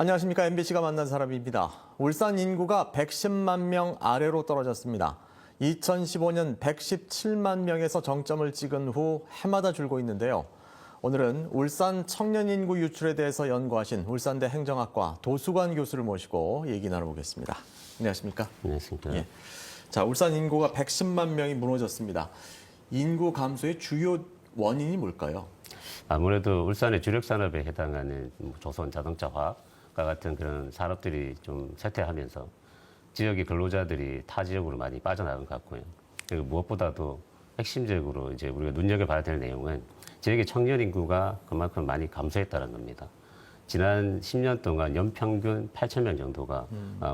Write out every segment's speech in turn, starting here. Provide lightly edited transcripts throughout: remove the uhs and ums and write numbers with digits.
안녕하십니까. MBC가 만난 사람입니다. 울산 인구가 110만 명 아래로 떨어졌습니다. 2015년 117만 명에서 정점을 찍은 후 해마다 줄고 있는데요. 오늘은 울산 청년 인구 유출에 대해서 연구하신 울산대 행정학과 도수관 교수를 모시고 얘기 나눠보겠습니다. 안녕하십니까. 안녕하십니까. 예. 자, 울산 인구가 110만 명이 무너졌습니다. 인구 감소의 주요 원인이 뭘까요? 아무래도 울산의 주력 산업에 해당하는 조선 자동차화과 같은 그런 산업들이 좀 쇠퇴하면서 지역의 근로자들이 타 지역으로 많이 빠져나간 것 같고요. 그리고 무엇보다도 핵심적으로 이제 우리가 눈여겨봐야 될 내용은 지역의 청년 인구가 그만큼 많이 감소했다는 겁니다. 지난 10년 동안 연평균 8천 명 정도가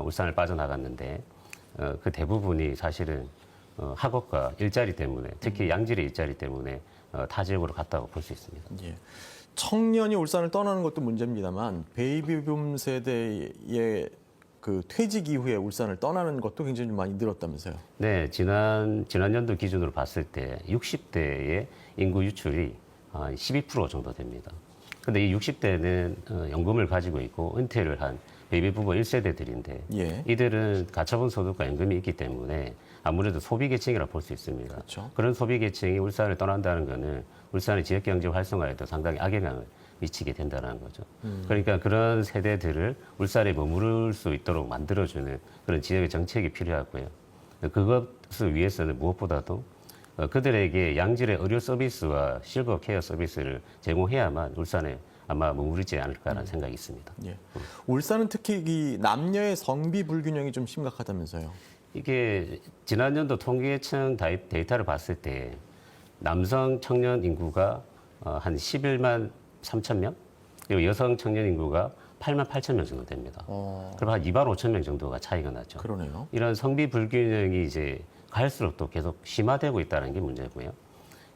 울산을 빠져나갔는데 그 대부분이 사실은 학업과 일자리 때문에, 특히 양질의 일자리 때문에 타 지역으로 갔다고 볼 수 있습니다. 예. 청년이 울산을 떠나는 것도 문제입니다만 베이비붐 세대의 그 퇴직 이후에 울산을 떠나는 것도 굉장히 많이 늘었다면서요? 네, 지난 연도 기준으로 봤을 때 60대의 인구 유출이 12% 정도 됩니다. 근데 이 60대는 연금을 가지고 있고 은퇴를 한 베이비부모 1세대들인데 예. 이들은 가처분 소득과 연금이 있기 때문에 아무래도 소비계층이라 볼 수 있습니다. 그렇죠. 그런 소비계층이 울산을 떠난다는 것은 울산의 지역경제 활성화에도 상당히 악영향을 미치게 된다는 거죠. 그러니까 그런 세대들을 울산에 머무를 수 있도록 만들어주는 그런 지역의 정책이 필요하고요. 그것을 위해서는 무엇보다도 그들에게 양질의 의료 서비스와 실버 케어 서비스를 제공해야만 울산에 아마 머무르지 않을까라는 생각이 있습니다. 예. 울산은 특히 이 남녀의 성비 불균형이 좀 심각하다면서요? 이게 지난 연도 통계청 데이터를 봤을 때 남성 청년 인구가 한 11만 3천 명, 그리고 여성 청년 인구가 8만 8천 명 정도 됩니다. 그럼 한 2만 5천 명 정도가 차이가 나죠. 그러네요. 이런 성비 불균형이 이제 갈수록 또 계속 심화되고 있다는 게 문제고요.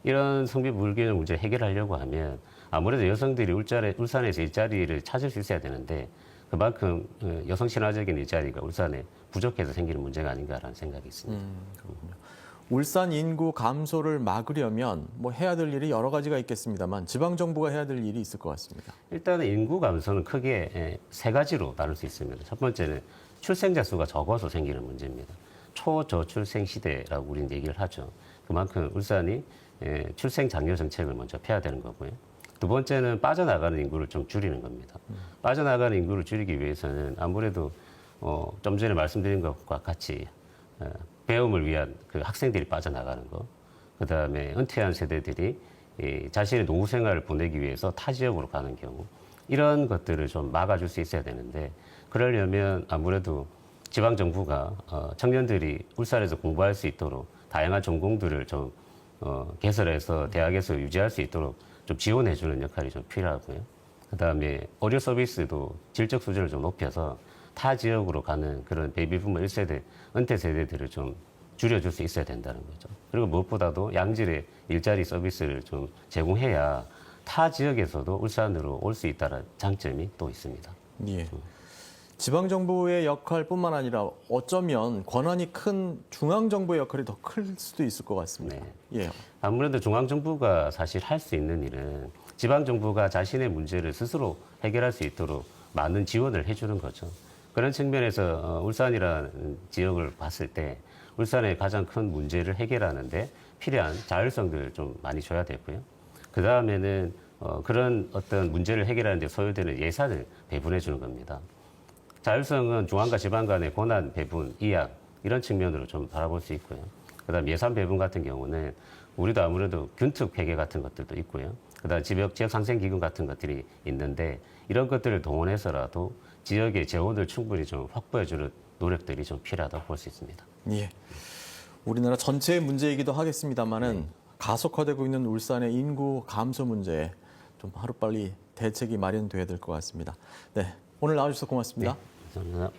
이런 성비 불균형 문제를 해결하려고 하면 아무래도 여성들이 울산에서 일자리를 찾을 수 있어야 되는데 그만큼 여성 친화적인 일자리가 울산에 부족해서 생기는 문제가 아닌가라는 생각이 있습니다. 그렇군요. 울산 인구 감소를 막으려면 뭐 해야 될 일이 여러 가지가 있겠습니다만 지방 정부가 해야 될 일이 있을 것 같습니다. 일단은 인구 감소는 크게 세 가지로 나눌 수 있습니다. 첫 번째는 출생자 수가 적어서 생기는 문제입니다. 초저출생 시대라고 우리는 얘기를 하죠. 그만큼 울산이 출생 장려 정책을 먼저 펴야 되는 거고요. 두 번째는 빠져나가는 인구를 좀 줄이는 겁니다. 빠져나가는 인구를 줄이기 위해서는 아무래도 좀 전에 말씀드린 것과 같이 배움을 위한 그 학생들이 빠져나가는 거, 그 다음에 은퇴한 세대들이 자신의 노후 생활을 보내기 위해서 타 지역으로 가는 경우, 이런 것들을 좀 막아줄 수 있어야 되는데 그러려면 아무래도 지방 정부가 청년들이 울산에서 공부할 수 있도록 다양한 전공들을 좀 개설해서 대학에서 유지할 수 있도록 좀 지원해주는 역할이 좀 필요하고요. 그 다음에 의료 서비스도 질적 수준을 좀 높여서 타 지역으로 가는 그런 베이비부모 1세대, 은퇴 세대들을 좀 줄여줄 수 있어야 된다는 거죠. 그리고 무엇보다도 양질의 일자리 서비스를 좀 제공해야 타 지역에서도 울산으로 올 수 있다는 장점이 또 있습니다. 예. 지방 정부의 역할뿐만 아니라 어쩌면 권한이 큰 중앙 정부의 역할이 더 클 수도 있을 것 같습니다. 네. 예. 아무래도 중앙 정부가 사실 할 수 있는 일은 지방 정부가 자신의 문제를 스스로 해결할 수 있도록 많은 지원을 해주는 거죠. 그런 측면에서 울산이라는 지역을 봤을 때 울산의 가장 큰 문제를 해결하는데 필요한 자율성들을 좀 많이 줘야 되고요. 그 다음에는 그런 어떤 문제를 해결하는 데 소요되는 예산을 배분해 주는 겁니다. 자율성은 중앙과 지방 간의 권한 배분, 이양 이런 측면으로 좀 바라볼 수 있고요. 그다음 예산 배분 같은 경우는 우리도 아무래도 균특 회계 같은 것들도 있고요. 그다음 지역 상생기금 같은 것들이 있는데 이런 것들을 동원해서라도 지역의 재원을 충분히 좀 확보해주는 노력들이 좀 필요하다고 볼 수 있습니다. 예. 우리나라 전체의 문제이기도 하겠습니다만은 가속화되고 있는 울산의 인구 감소 문제에 좀 하루빨리 대책이 마련돼야 될 것 같습니다. 네. 오늘 나와주셔서 고맙습니다. 네, 감사합니다.